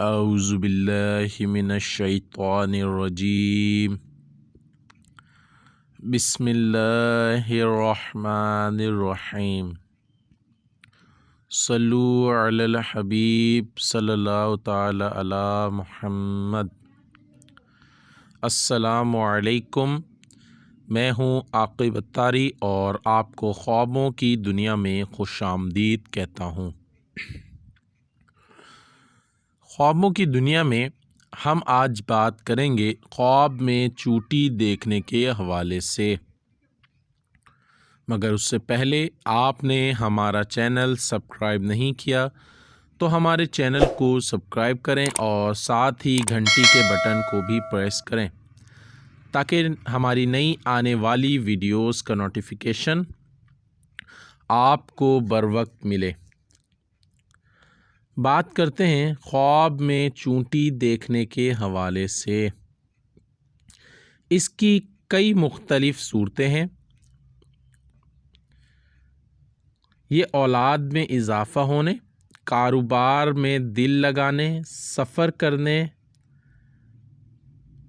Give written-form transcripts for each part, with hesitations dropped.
اعوذ باللہ من الشیطان الرجیم بسم اللہ الرحمن الرحیم صلو علی الحبیب صلی اللہ تعالی علی محمد۔ السلام علیکم، میں ہوں عاقب اتاری اور آپ کو خوابوں کی دنیا میں خوش آمدید کہتا ہوں۔ خوابوں کی دنیا میں ہم آج بات کریں گے خواب میں چوٹی دیکھنے کے حوالے سے، مگر اس سے پہلے آپ نے ہمارا چینل سبسکرائب نہیں کیا تو ہمارے چینل کو سبسکرائب کریں اور ساتھ ہی گھنٹی کے بٹن کو بھی پریس کریں تاکہ ہماری نئی آنے والی ویڈیوز کا نوٹیفیکیشن آپ کو بروقت ملے۔ بات کرتے ہیں خواب میں چونٹی دیکھنے کے حوالے سے۔ اس کی کئی مختلف صورتیں ہیں۔ یہ اولاد میں اضافہ ہونے، کاروبار میں دل لگانے، سفر کرنے،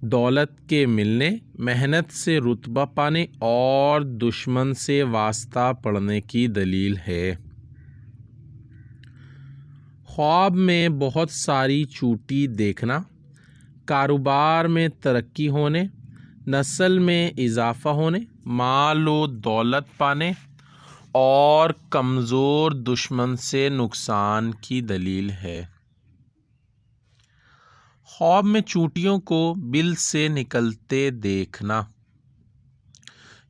دولت کے ملنے، محنت سے رتبہ پانے اور دشمن سے واسطہ پڑنے کی دلیل ہے۔ خواب میں بہت ساری چوٹی دیکھنا، کاروبار میں ترقی ہونے، نسل میں اضافہ ہونے، مال و دولت پانے اور کمزور دشمن سے نقصان کی دلیل ہے۔ خواب میں چونٹیوں کو بل سے نکلتے دیکھنا،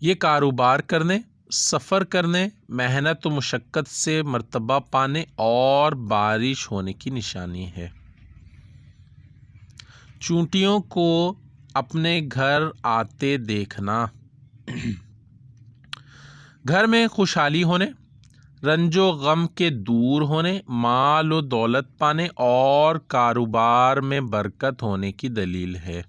یہ کاروبار کرنے، سفر کرنے، محنت و مشقت سے مرتبہ پانے اور بارش ہونے کی نشانی ہے۔ چونٹیوں کو اپنے گھر آتے دیکھنا، گھر میں خوشحالی ہونے، رنج و غم کے دور ہونے، مال و دولت پانے اور کاروبار میں برکت ہونے کی دلیل ہے۔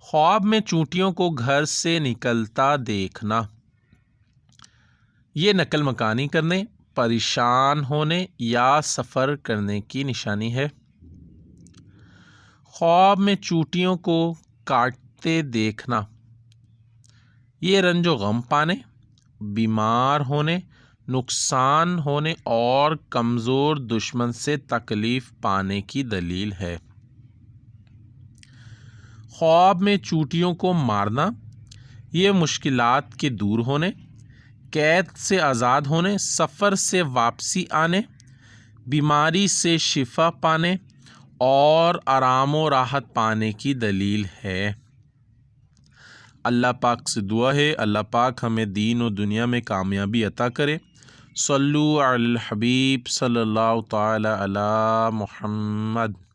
خواب میں چونٹیوں کو گھر سے نکلتا دیکھنا، یہ نقل مکانی کرنے، پریشان ہونے یا سفر کرنے کی نشانی ہے۔ خواب میں چونٹیوں کو کاٹتے دیکھنا، یہ رنج و غم پانے، بیمار ہونے، نقصان ہونے اور کمزور دشمن سے تکلیف پانے کی دلیل ہے۔ خواب میں چونٹیوں کو مارنا، یہ مشکلات کے دور ہونے، قید سے آزاد ہونے، سفر سے واپسی آنے، بیماری سے شفا پانے اور آرام و راحت پانے کی دلیل ہے۔ اللہ پاک سے دعا ہے اللہ پاک ہمیں دین و دنیا میں کامیابی عطا کرے۔ صلو علی الحبیب صلی اللہ تعالی علی محمد۔